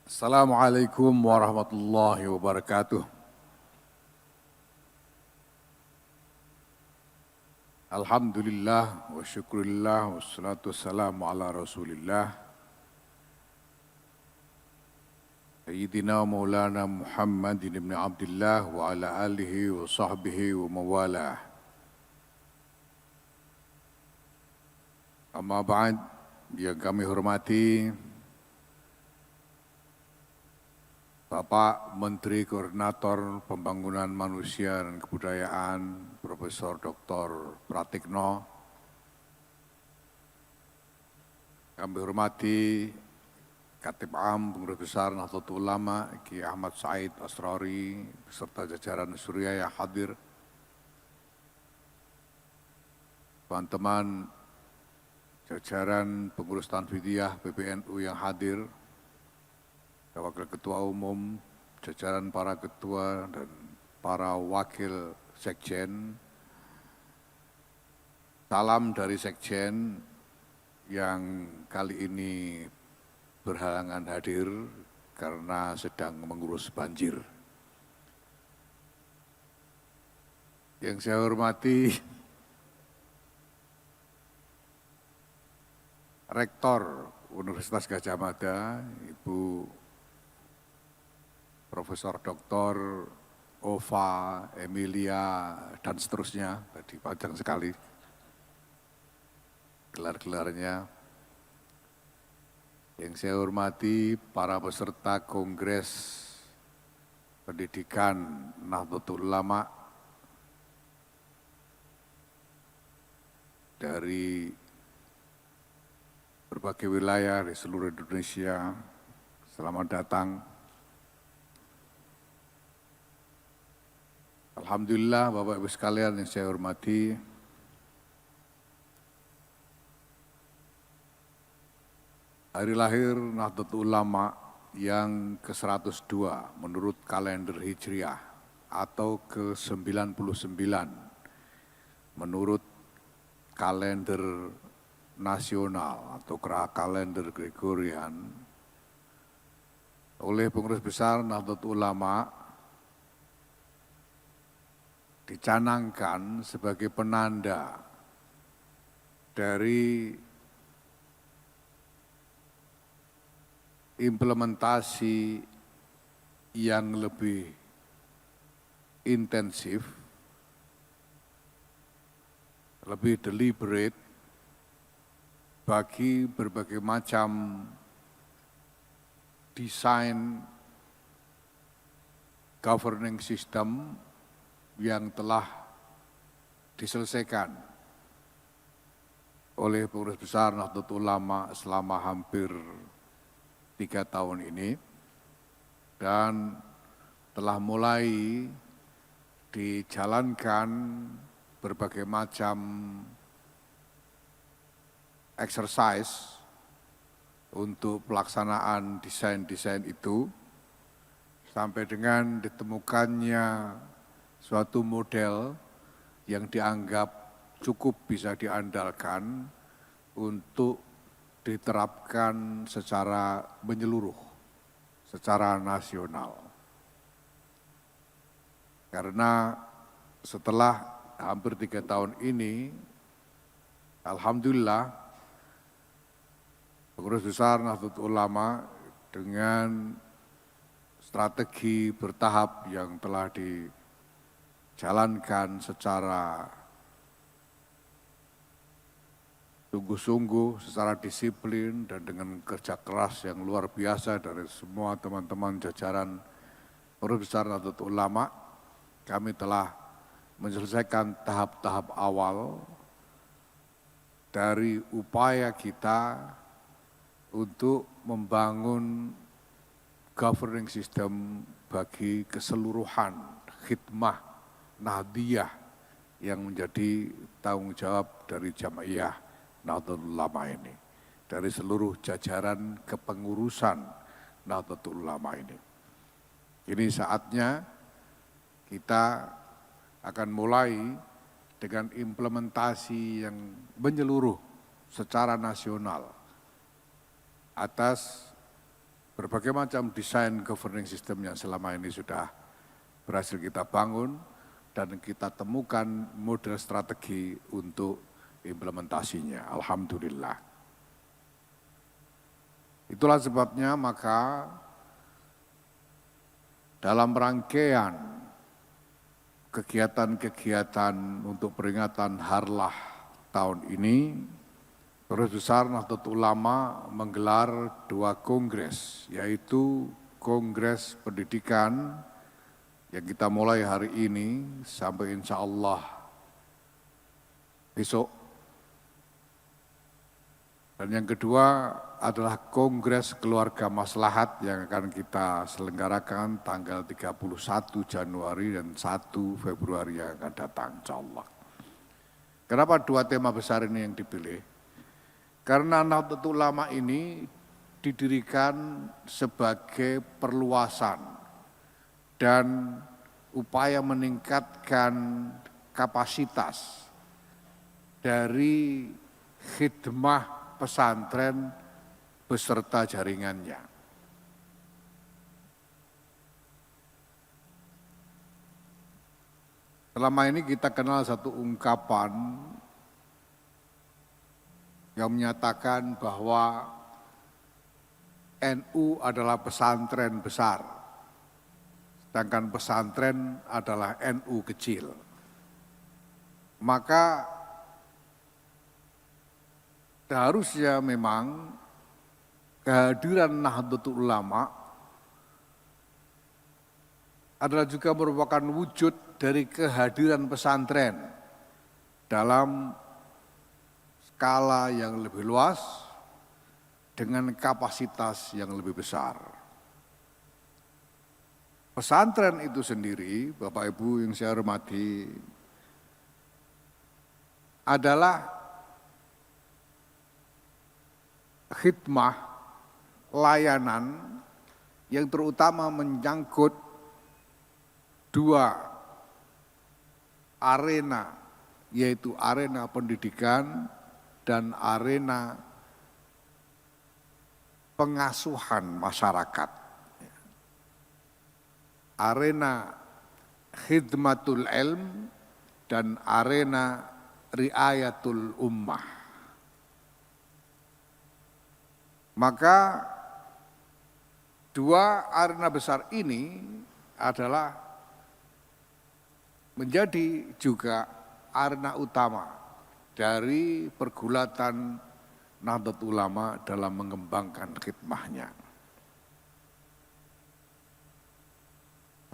Assalamualaikum warahmatullahi wabarakatuh. Alhamdulillah wa syukurillah wassalatu wassalamu ala rasulillah Sayyidina Maulana Muhammadin ibn Abdullah wa ala alihi wa sahbihi wa mawalah. Amma ba'd, yang kami hormati Bapak Menteri Koordinator Pembangunan Manusia dan Kebudayaan Profesor Dr. Pratikno. Kami hormati Khatib Am Pengurus Besar Nahdlatul Ulama Ki Ahmad Said Asrori beserta jajaran Surya yang hadir. Teman-teman jajaran pengurus Tanfidiyah PBNU yang hadir. Wakil Ketua Umum, jajaran para ketua dan para wakil sekjen. Salam dari sekjen yang kali ini berhalangan hadir karena sedang mengurus banjir. Yang saya hormati Rektor Universitas Gadjah Mada, Ibu Profesor Dr. Ova, Emilia, dan seterusnya, tadi panjang sekali gelar-gelarnya. Yang saya hormati para peserta Kongres Pendidikan Nahdlatul Ulama dari berbagai wilayah di seluruh Indonesia, selamat datang. Alhamdulillah Bapak Ibu sekalian yang saya hormati, hari lahir Nahdlatul Ulama yang ke-102 menurut kalender Hijriah atau ke-99 menurut kalender nasional atau kalender Gregorian oleh Pengurus Besar Nahdlatul Ulama dicanangkan sebagai penanda dari implementasi yang lebih intensif, lebih deliberate bagi berbagai macam desain governing system yang telah diselesaikan oleh Pengurus Besar Nahdlatul Ulama selama hampir 3 tahun ini dan telah mulai dijalankan berbagai macam exercise untuk pelaksanaan desain-desain itu sampai dengan ditemukannya suatu model yang dianggap cukup bisa diandalkan untuk diterapkan secara menyeluruh, secara nasional. Karena setelah hampir 3 tahun ini, alhamdulillah, Pengurus Besar Nahdlatul Ulama dengan strategi bertahap yang telah dijalankan secara sungguh-sungguh, secara disiplin dan dengan kerja keras yang luar biasa dari semua teman-teman jajaran Pengurus Besar Nahdlatul Ulama, kami telah menyelesaikan tahap-tahap awal dari upaya kita untuk membangun governing system bagi keseluruhan khidmah Nahdiyah yang menjadi tanggung jawab dari Jamaiyah Nahdlatul Ulama ini, dari seluruh jajaran kepengurusan Nahdlatul Ulama ini. Ini saatnya kita akan mulai dengan implementasi yang menyeluruh secara nasional atas berbagai macam desain governing system yang selama ini sudah berhasil kita bangun dan kita temukan model strategi untuk implementasinya. Alhamdulillah. Itulah sebabnya maka dalam rangkaian kegiatan-kegiatan untuk peringatan Harlah tahun ini, Pengurus Besar Nahdlatul Ulama menggelar 2 kongres, yaitu Kongres Pendidikan yang kita mulai hari ini sampai insya Allah besok. Dan yang kedua adalah Kongres Keluarga Maslahat yang akan kita selenggarakan tanggal 31 Januari dan 1 Februari yang akan datang insya Allah. Kenapa 2 tema besar ini yang dipilih? Karena Nahdlatul Ulama ini didirikan sebagai perluasan dan upaya meningkatkan kapasitas dari khidmah pesantren beserta jaringannya. Selama ini kita kenal satu ungkapan yang menyatakan bahwa NU adalah pesantren besar. Sedangkan pesantren adalah NU kecil. Maka seharusnya memang kehadiran Nahdlatul Ulama adalah juga merupakan wujud dari kehadiran pesantren dalam skala yang lebih luas dengan kapasitas yang lebih besar. Pesantren itu sendiri, Bapak Ibu yang saya hormati, adalah khidmah, layanan yang terutama menyangkut 2 arena, yaitu arena pendidikan dan arena pengasuhan masyarakat. Arena khidmatul ilm dan arena riayatul ummah. Maka 2 arena besar ini adalah menjadi juga arena utama dari pergulatan Nahdlatul Ulama dalam mengembangkan khidmahnya.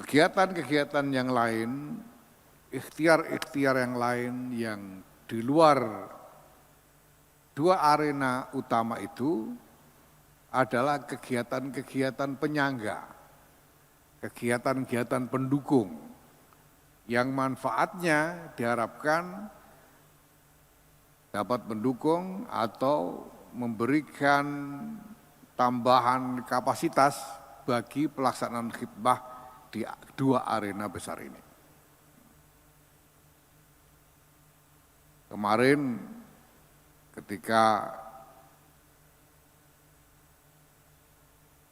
Kegiatan-kegiatan yang lain, ikhtiar-ikhtiar yang lain yang di luar 2 arena utama itu adalah kegiatan-kegiatan penyangga, kegiatan-kegiatan pendukung yang manfaatnya diharapkan dapat mendukung atau memberikan tambahan kapasitas bagi pelaksanaan khidmah di 2 arena besar ini. Kemarin ketika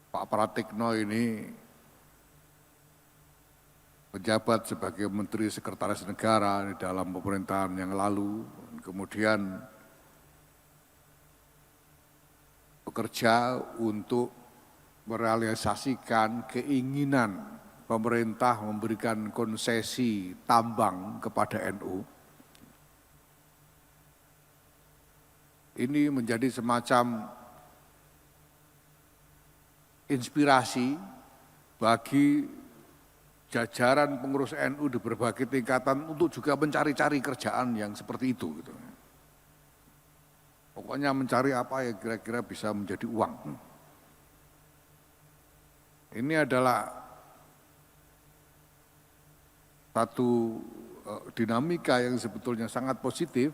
Pak Pratikno ini menjabat sebagai Menteri Sekretaris Negara di dalam pemerintahan yang lalu, kemudian bekerja untuk merealisasikan keinginan pemerintah memberikan konsesi tambang kepada NU. Ini menjadi semacam inspirasi bagi jajaran pengurus NU di berbagai tingkatan untuk juga mencari-cari kerjaan yang seperti itu. Gitu. Pokoknya mencari apa yang kira-kira bisa menjadi uang. Ini adalah satu dinamika yang sebetulnya sangat positif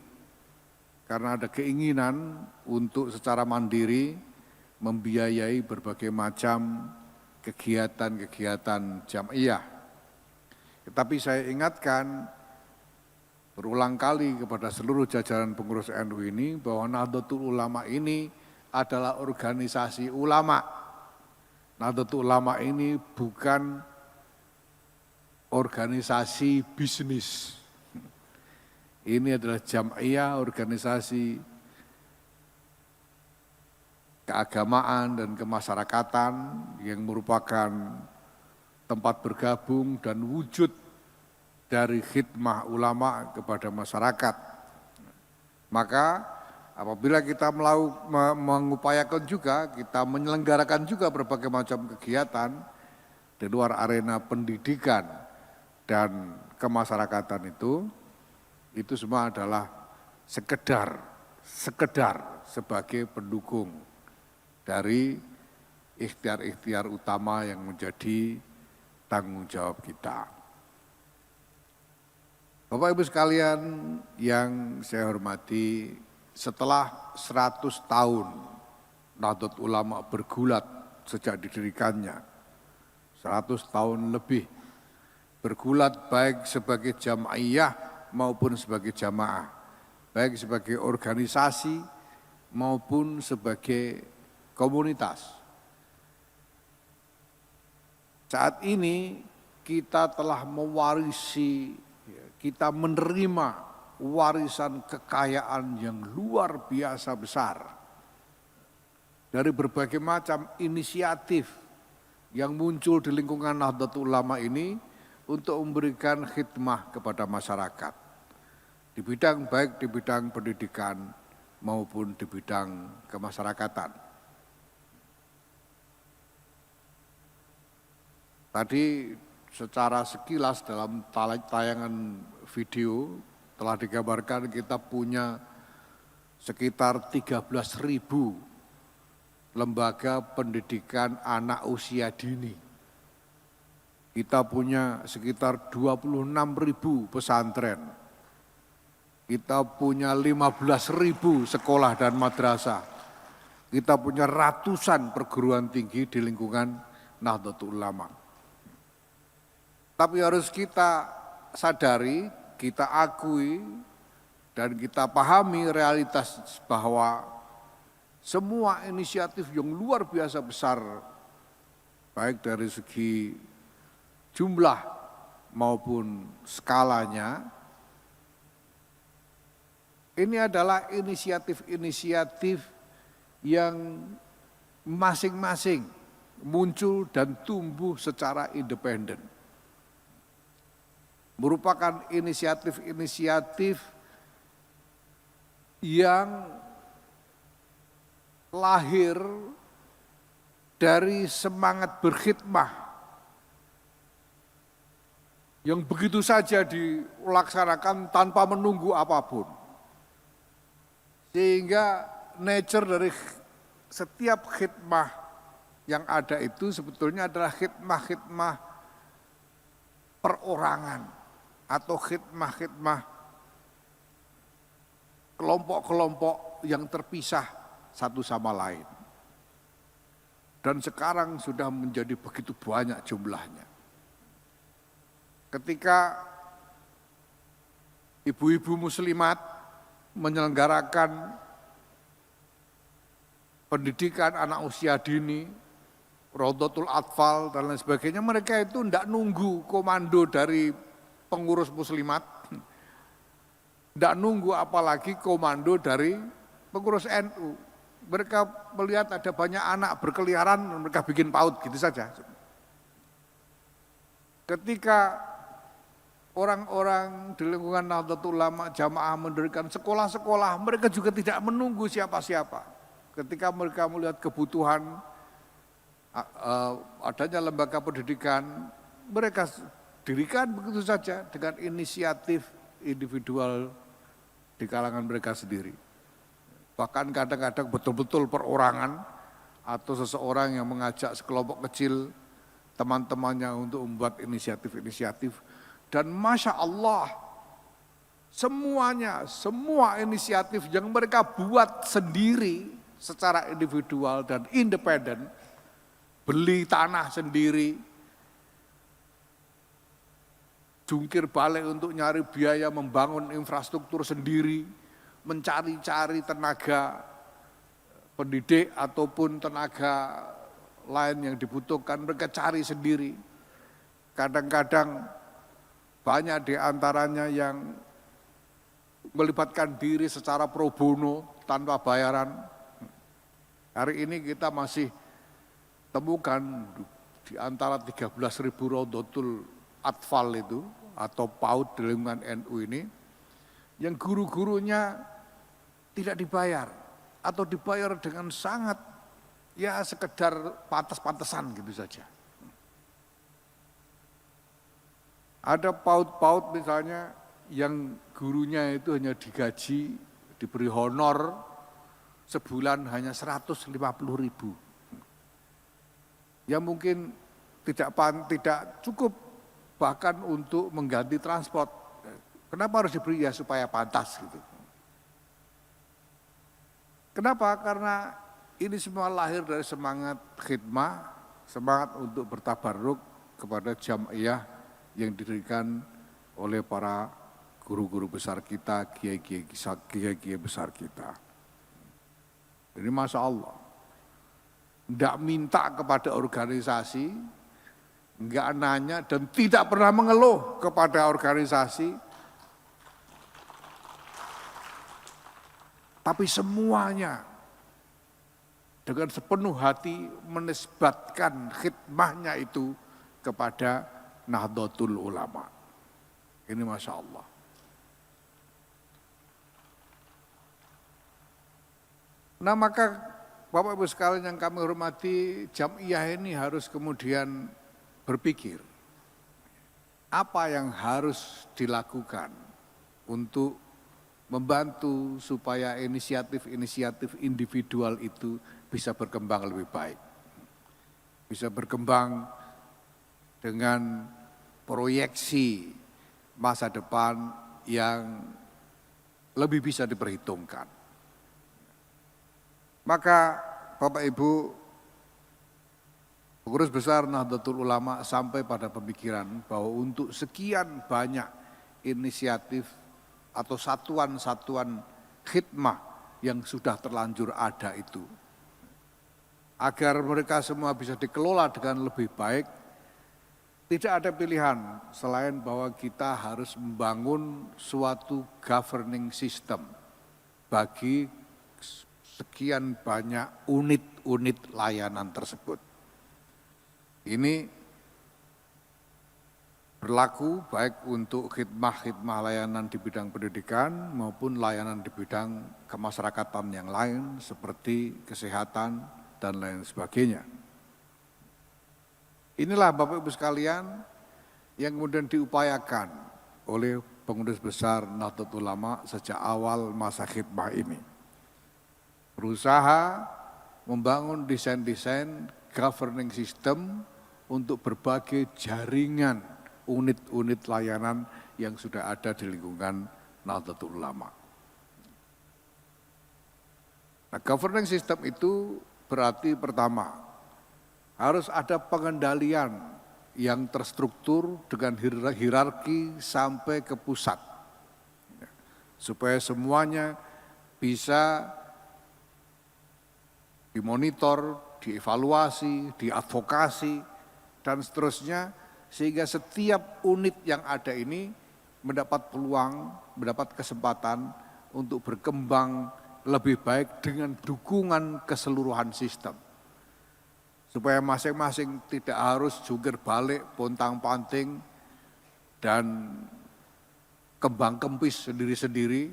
karena ada keinginan untuk secara mandiri membiayai berbagai macam kegiatan-kegiatan jamiah. Tetapi saya ingatkan berulang kali kepada seluruh jajaran pengurus NU ini bahwa Nahdlatul Ulama ini adalah organisasi ulama Nahdlatul Ulama ini bukan organisasi bisnis. Ini adalah jam'iyah, organisasi keagamaan dan kemasyarakatan yang merupakan tempat bergabung dan wujud dari khidmah ulama kepada masyarakat. Maka apabila kita mengupayakan juga, kita menyelenggarakan juga berbagai macam kegiatan di luar arena pendidikan dan kemasyarakatan itu semua adalah sekedar sebagai pendukung dari ikhtiar-ikhtiar utama yang menjadi tanggung jawab kita. Bapak Ibu sekalian yang saya hormati, setelah 100 tahun Nahdlatul Ulama bergulat sejak didirikannya, 100 tahun lebih bergulat baik sebagai jam'iyah maupun sebagai jamaah, baik sebagai organisasi maupun sebagai komunitas. Saat ini kita telah mewarisi, kita menerima warisan kekayaan yang luar biasa besar dari berbagai macam inisiatif yang muncul di lingkungan Nahdlatul Ulama ini untuk memberikan khidmah kepada masyarakat di bidang baik di bidang pendidikan maupun di bidang kemasyarakatan. Tadi secara sekilas dalam tayangan video telah digambarkan kita punya sekitar 13.000 lembaga pendidikan anak usia dini. Kita punya sekitar 26.000 pesantren. Kita punya 15.000 sekolah dan madrasah. Kita punya ratusan perguruan tinggi di lingkungan Nahdlatul Ulama. Tapi harus kita sadari, kita akui, dan kita pahami realitas bahwa semua inisiatif yang luar biasa besar, baik dari segi jumlah maupun skalanya, ini adalah inisiatif-inisiatif yang masing-masing muncul dan tumbuh secara independen. Merupakan inisiatif-inisiatif yang lahir dari semangat berkhidmah yang begitu saja dilaksanakan tanpa menunggu apapun. Sehingga nature dari setiap khidmah yang ada itu sebetulnya adalah khidmah-khidmah perorangan atau khidmah-khidmah kelompok-kelompok yang terpisah satu sama lain. Dan sekarang sudah menjadi begitu banyak jumlahnya. Ketika ibu-ibu muslimat menyelenggarakan pendidikan anak usia dini, Raudhatul Atfal dan lain sebagainya, mereka itu tidak nunggu komando dari pengurus muslimat, tidak nunggu apalagi komando dari pengurus NU. Mereka melihat ada banyak anak berkeliaran, mereka bikin PAUD gitu saja. Ketika orang-orang di lingkungan Nahdlatul Ulama jamaah mendirikan sekolah-sekolah, mereka juga tidak menunggu siapa-siapa. Ketika mereka melihat kebutuhan adanya lembaga pendidikan, mereka dirikan begitu saja dengan inisiatif individual di kalangan mereka sendiri. Bahkan kadang-kadang betul-betul perorangan atau seseorang yang mengajak sekelompok kecil teman-temannya untuk membuat inisiatif-inisiatif. Dan Masya Allah, semua inisiatif yang mereka buat sendiri secara individual dan independen, beli tanah sendiri, jungkir balik untuk nyari biaya membangun infrastruktur sendiri, mencari-cari tenaga pendidik ataupun tenaga lain yang dibutuhkan mereka cari sendiri. Kadang-kadang banyak di antaranya yang melibatkan diri secara pro bono tanpa bayaran. Hari ini kita masih temukan di antara 13.000 Rodotul Atfal itu atau PAUD di lingkungan NU ini yang guru-gurunya tidak dibayar atau dibayar dengan sangat ya sekedar pantas-pantasan gitu saja. Ada PAUD-PAUD misalnya yang gurunya itu hanya digaji, diberi honor sebulan hanya 150.000. Ya mungkin tidak cukup bahkan untuk mengganti transport. Kenapa harus diberi ya supaya pantas gitu. Kenapa? Karena ini semua lahir dari semangat khidmah, semangat untuk bertabarruk kepada jamiah yang didirikan oleh para guru-guru besar kita, kiai-kiai besar kita. Jadi Masya Allah, tidak minta kepada organisasi, enggak nanya dan tidak pernah mengeluh kepada organisasi, tapi semuanya dengan sepenuh hati menisbatkan khidmahnya itu kepada Nahdlatul Ulama. Ini Masya Allah. Nah maka Bapak Ibu sekalian yang kami hormati, jamiah ini harus kemudian berpikir apa yang harus dilakukan untuk membantu supaya inisiatif-inisiatif individual itu bisa berkembang lebih baik. Bisa berkembang dengan proyeksi masa depan yang lebih bisa diperhitungkan. Maka Bapak Ibu Pengurus Besar Nahdlatul Ulama sampai pada pemikiran bahwa untuk sekian banyak inisiatif atau satuan-satuan khidmah yang sudah terlanjur ada itu, agar mereka semua bisa dikelola dengan lebih baik, tidak ada pilihan selain bahwa kita harus membangun suatu governing system bagi sekian banyak unit-unit layanan tersebut. Ini berlaku baik untuk khidmah-khidmah layanan di bidang pendidikan maupun layanan di bidang kemasyarakatan yang lain seperti kesehatan dan lain sebagainya. Inilah Bapak Ibu sekalian yang kemudian diupayakan oleh Pengurus Besar Nahdlatul Ulama sejak awal masa khidmah ini. Berusaha membangun desain-desain governing system untuk berbagai jaringan unit-unit layanan yang sudah ada di lingkungan Nahdlatul Ulama. Nah, governing system itu berarti pertama, harus ada pengendalian yang terstruktur dengan hierarki sampai ke pusat. Supaya semuanya bisa dimonitor, dievaluasi, diadvokasi, dan seterusnya, sehingga setiap unit yang ada ini mendapat peluang, mendapat kesempatan untuk berkembang lebih baik dengan dukungan keseluruhan sistem. Supaya masing-masing tidak harus jungkir balik, pontang-panting, dan kembang kempis sendiri-sendiri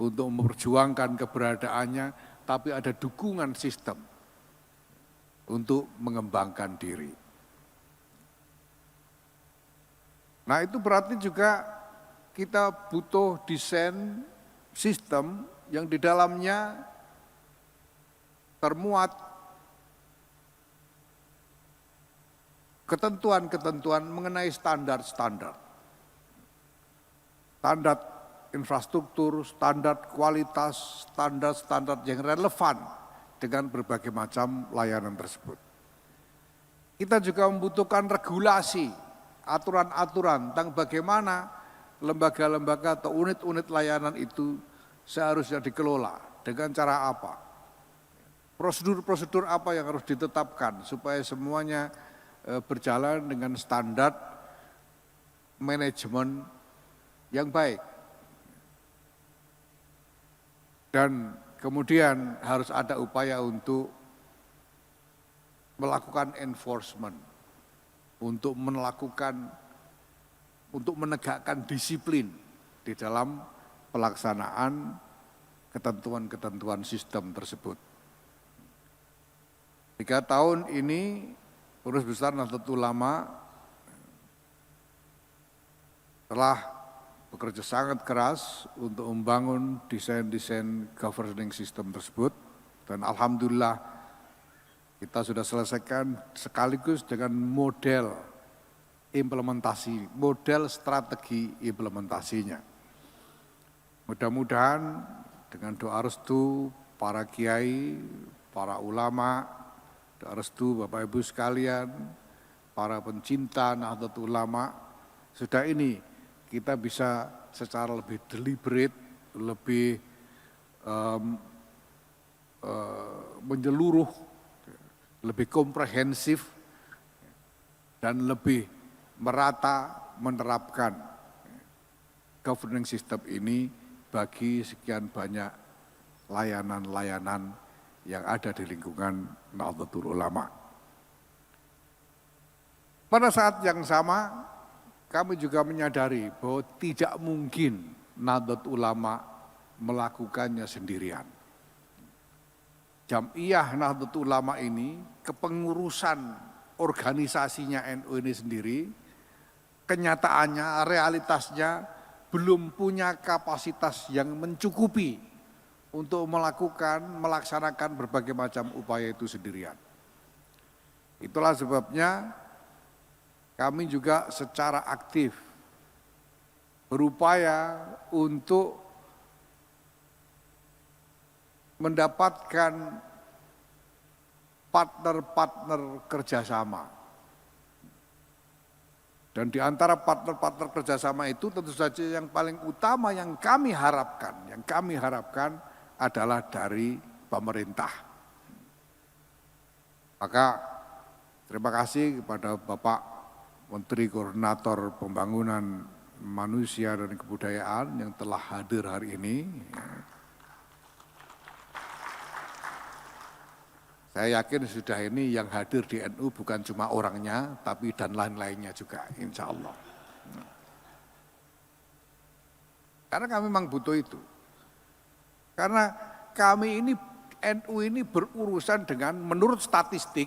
untuk memperjuangkan keberadaannya, tapi ada dukungan sistem untuk mengembangkan diri. Nah itu berarti juga kita butuh desain sistem yang di dalamnya termuat ketentuan-ketentuan mengenai standar-standar. Standar infrastruktur, standar kualitas, standar-standar yang relevan dengan berbagai macam layanan tersebut. Kita juga membutuhkan regulasi, aturan-aturan tentang bagaimana lembaga-lembaga atau unit-unit layanan itu seharusnya dikelola, dengan cara apa. prosedur-prosedur apa yang harus ditetapkan supaya semuanya berjalan dengan standar manajemen yang baik. Dan kemudian harus ada upaya untuk melakukan enforcement, untuk menegakkan disiplin di dalam pelaksanaan ketentuan-ketentuan sistem tersebut. 3 tahun ini Pengurus Besar Nahdlatul Ulama telah bekerja sangat keras untuk membangun desain-desain governing system tersebut, dan alhamdulillah kita sudah selesaikan sekaligus dengan model implementasi, model strategi implementasinya. Mudah-mudahan dengan doa restu para kiai, para ulama, doa restu Bapak Ibu sekalian, para pencinta Nahdlatul Ulama, sudah ini kita bisa secara lebih deliberate, lebih menyeluruh, lebih komprehensif, dan lebih merata menerapkan governing system ini bagi sekian banyak layanan-layanan yang ada di lingkungan Nahdlatul Ulama. Pada saat yang sama, kami juga menyadari bahwa tidak mungkin Nahdlatul Ulama melakukannya sendirian. Jam'iyah Nahdlatul Ulama ini, kepengurusan organisasinya NU ini sendiri, kenyataannya, realitasnya belum punya kapasitas yang mencukupi untuk melaksanakan berbagai macam upaya itu sendirian. Itulah sebabnya kami juga secara aktif berupaya untuk mendapatkan partner-partner kerjasama. Dan di antara partner-partner kerjasama itu tentu saja yang paling utama yang kami harapkan adalah dari pemerintah. Maka terima kasih kepada Bapak Menteri Koordinator Pembangunan Manusia dan Kebudayaan yang telah hadir hari ini. Saya yakin sudah ini yang hadir di NU bukan cuma orangnya, tapi dan lain-lainnya juga, insya Allah. Karena kami memang butuh itu. Karena kami ini, NU ini berurusan dengan, menurut statistik,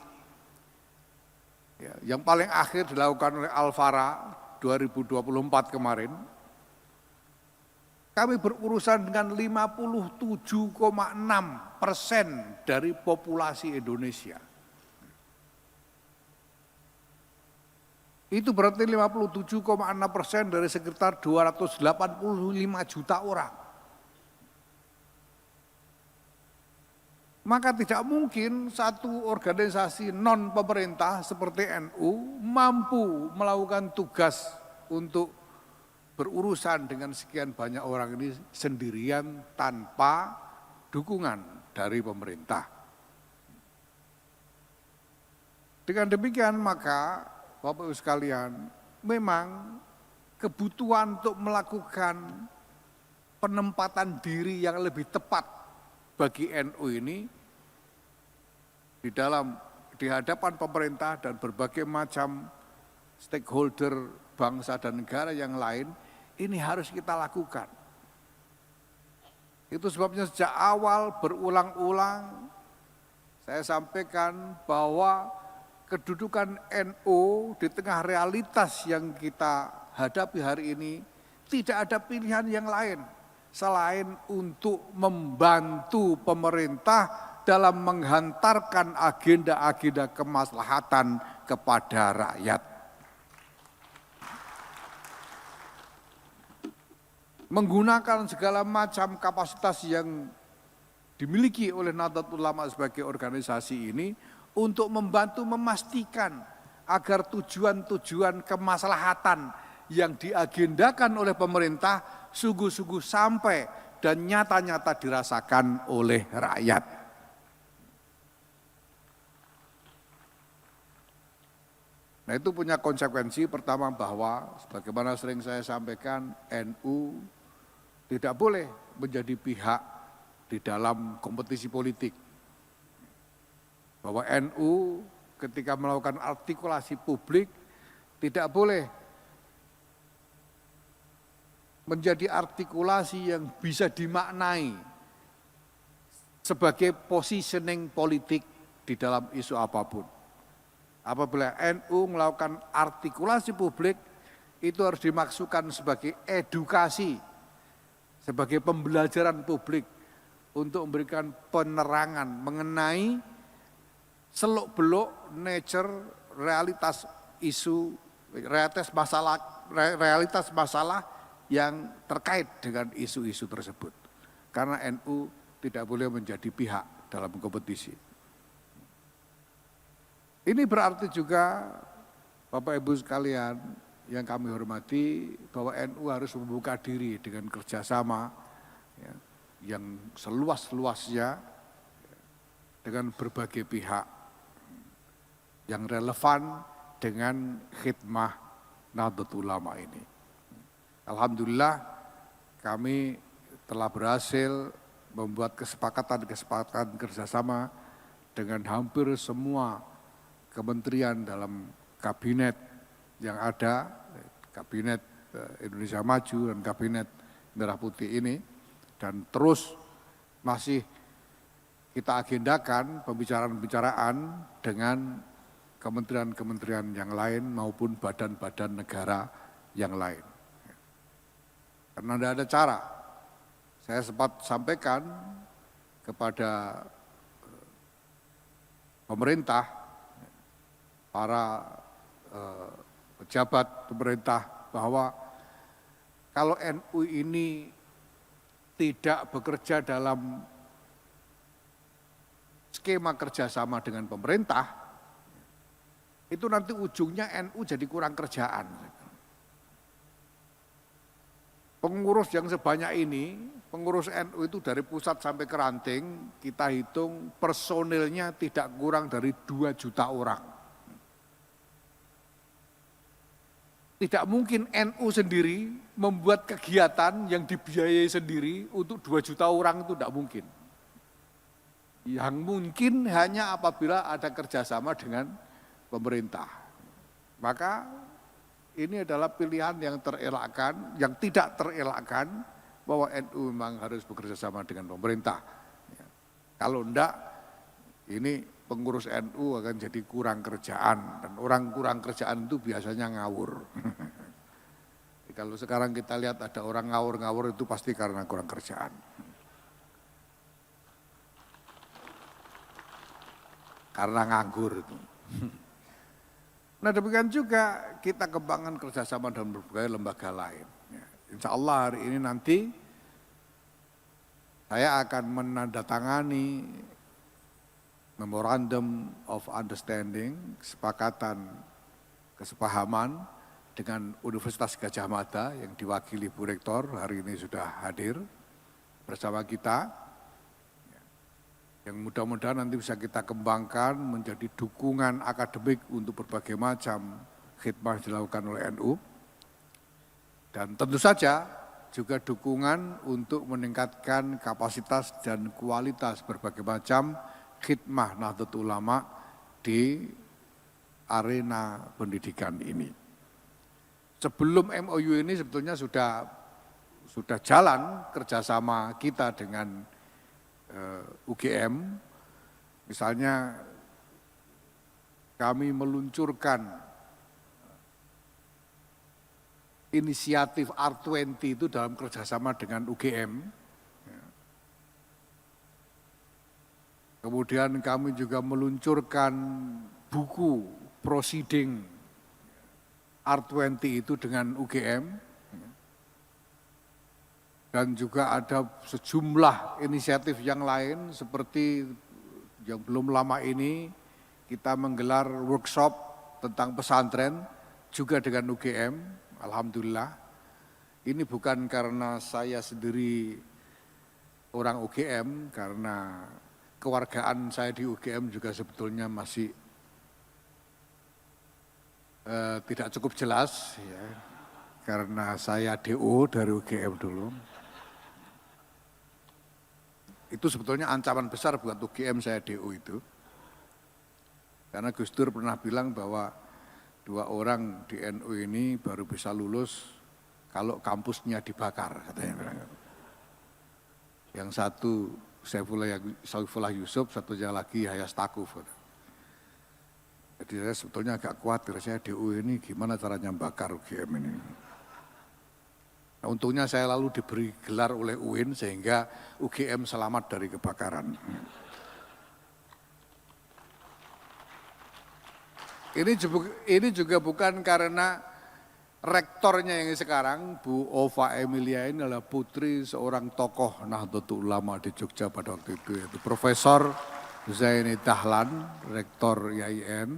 yang paling akhir dilakukan oleh Alfara 2024 kemarin, kami berurusan dengan 57,6% dari populasi Indonesia. Itu berarti 57,6% dari sekitar 285 juta orang. Maka tidak mungkin satu organisasi non pemerintah seperti NU mampu melakukan tugas untuk berurusan dengan sekian banyak orang ini sendirian tanpa dukungan dari pemerintah. Dengan demikian maka Bapak Ibu sekalian, memang kebutuhan untuk melakukan penempatan diri yang lebih tepat bagi NU ini di hadapan pemerintah dan berbagai macam stakeholder bangsa dan negara yang lain, ini harus kita lakukan. Itu sebabnya sejak awal berulang-ulang saya sampaikan bahwa kedudukan NU di tengah realitas yang kita hadapi hari ini tidak ada pilihan yang lain selain untuk membantu pemerintah dalam menghantarkan agenda-agenda kemaslahatan kepada rakyat. Menggunakan segala macam kapasitas yang dimiliki oleh Nahdlatul Ulama sebagai organisasi ini untuk membantu memastikan agar tujuan-tujuan kemaslahatan yang diagendakan oleh pemerintah sungguh-sungguh sampai dan nyata-nyata dirasakan oleh rakyat. Nah itu punya konsekuensi pertama bahwa sebagaimana sering saya sampaikan NU tidak boleh menjadi pihak di dalam kompetisi politik. Bahwa NU ketika melakukan artikulasi publik tidak boleh menjadi artikulasi yang bisa dimaknai sebagai positioning politik di dalam isu apapun. Apabila NU melakukan artikulasi publik, itu harus dimaksudkan sebagai edukasi, sebagai pembelajaran publik untuk memberikan penerangan mengenai seluk-beluk nature realitas isu, realitas masalah yang terkait dengan isu-isu tersebut. Karena NU tidak boleh menjadi pihak dalam kompetisi. Ini berarti juga Bapak Ibu sekalian yang kami hormati bahwa NU harus membuka diri dengan kerjasama ya, yang seluas-luasnya dengan berbagai pihak yang relevan dengan khidmah Nahdlatul Ulama ini. Alhamdulillah kami telah berhasil membuat kesepakatan kerjasama dengan hampir semua kementerian dalam kabinet yang ada, kabinet Indonesia Maju dan kabinet Merah Putih ini, dan terus masih kita agendakan pembicaraan-pembicaraan dengan kementerian-kementerian yang lain maupun badan-badan negara yang lain. Karena tidak ada cara. Saya sempat sampaikan kepada pemerintah, para pejabat pemerintah bahwa kalau NU ini tidak bekerja dalam skema kerjasama dengan pemerintah, itu nanti ujungnya NU jadi kurang kerjaan. Pengurus yang sebanyak ini, pengurus NU itu dari pusat sampai ke ranting, kita hitung personilnya tidak kurang dari 2 juta orang. Tidak mungkin NU sendiri membuat kegiatan yang dibiayai sendiri untuk 2 juta orang, itu tidak mungkin. Yang mungkin hanya apabila ada kerjasama dengan pemerintah. Maka ini adalah pilihan yang terelakkan, yang tidak terelakkan bahwa NU memang harus bekerja sama dengan pemerintah. Kalau enggak, ini pengurus NU akan jadi kurang kerjaan, dan orang kurang kerjaan itu biasanya ngawur. Kalau sekarang kita lihat ada orang ngawur-ngawur itu pasti karena kurang kerjaan. Karena nganggur itu. Nah demikian juga kita kembangkan kerjasama dengan berbagai lembaga lain. Insya Allah hari ini nanti saya akan menandatangani Memorandum of Understanding, kesepahaman dengan Universitas Gadjah Mada yang diwakili Bu Rektor hari ini sudah hadir bersama kita. Yang mudah-mudahan nanti bisa kita kembangkan menjadi dukungan akademik untuk berbagai macam khidmah dilakukan oleh NU. Dan tentu saja juga dukungan untuk meningkatkan kapasitas dan kualitas berbagai macam khidmah Nahdlatul Ulama di arena pendidikan ini. Sebelum MOU ini sebetulnya sudah jalan kerjasama kita dengan UGM, misalnya kami meluncurkan inisiatif R20 itu dalam kerjasama dengan UGM. Kemudian kami juga meluncurkan buku proceeding R20 itu dengan UGM. Dan juga ada sejumlah inisiatif yang lain seperti yang belum lama ini kita menggelar workshop tentang pesantren juga dengan UGM, alhamdulillah. Ini bukan karena saya sendiri orang UGM, karena kewargaan saya di UGM juga sebetulnya masih tidak cukup jelas ya, karena saya DO dari UGM dulu. Itu sebetulnya ancaman besar buat UGM saya DO itu. Karena Gus Dur pernah bilang bahwa 2 orang di NU ini baru bisa lulus kalau kampusnya dibakar, katanya. Yang satu Saifullah Yusuf, satunya lagi Yahya Stakuf. Jadi saya sebetulnya agak khawatir, saya DU ini gimana caranya bakar UGM ini. Nah, untungnya saya lalu diberi gelar oleh UIN sehingga UGM selamat dari kebakaran. Ini juga bukan karena rektornya yang sekarang, Bu Ova Emilia ini adalah putri seorang tokoh Nahdlatul Ulama di Jogja pada waktu itu, yaitu Profesor Zaini Dahlan, rektor IAIN.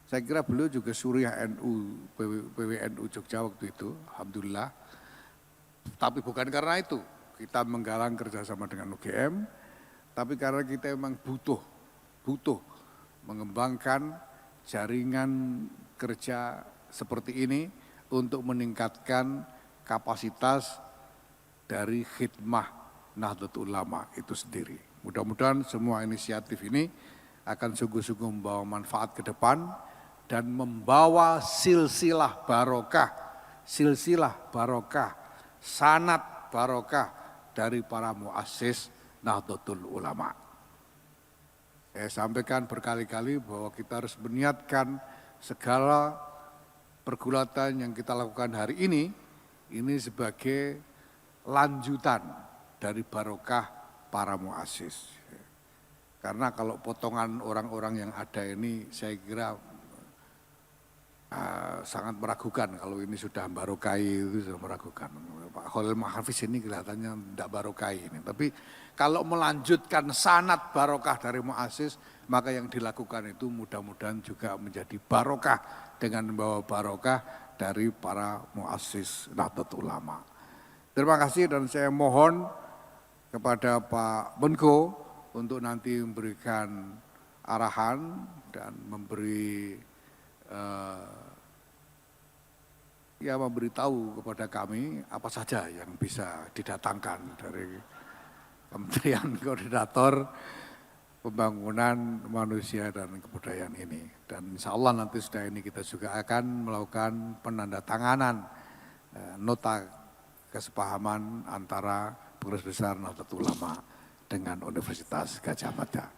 Saya kira beliau juga suriah NU, PWNU Jogja waktu itu, alhamdulillah. Tapi bukan karena itu kita menggalang kerjasama dengan UGM, tapi karena kita memang butuh mengembangkan jaringan kerja seperti ini untuk meningkatkan kapasitas dari khidmah Nahdlatul Ulama itu sendiri. Mudah-mudahan semua inisiatif ini akan sungguh-sungguh membawa manfaat ke depan dan membawa silsilah barokah, sanad barokah dari para muassis Nahdlatul Ulama. Saya sampaikan berkali-kali bahwa kita harus meniatkan segala pergulatan yang kita lakukan hari ini sebagai lanjutan dari barokah para muassis. Karena kalau potongan orang-orang yang ada ini saya kira sangat meragukan kalau ini sudah barokai, itu sudah meragukan. Pak Khalil Mahafis ini kelihatannya tidak barokai ini. Tapi kalau melanjutkan sanad barokah dari muassis, maka yang dilakukan itu mudah-mudahan juga menjadi barokah dengan membawa barokah dari para muassis Nahdlatul Ulama. Terima kasih dan saya mohon kepada Pak Menko untuk nanti memberikan arahan dan memberitahu kepada kami apa saja yang bisa didatangkan dari Kementerian Koordinator Pembangunan Manusia dan Kebudayaan ini. Dan insya Allah nanti setelah ini kita juga akan melakukan penandatanganan nota kesepahaman antara Pengurus Besar Nahdlatul Ulama dengan Universitas Gadjah Mada.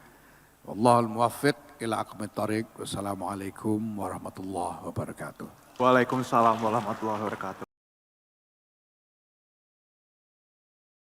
Wallahul muwaffiq ila aqwamit thoriq. Wassalamualaikum warahmatullahi wabarakatuh. Waalaikumsalam warahmatullahi wabarakatuh.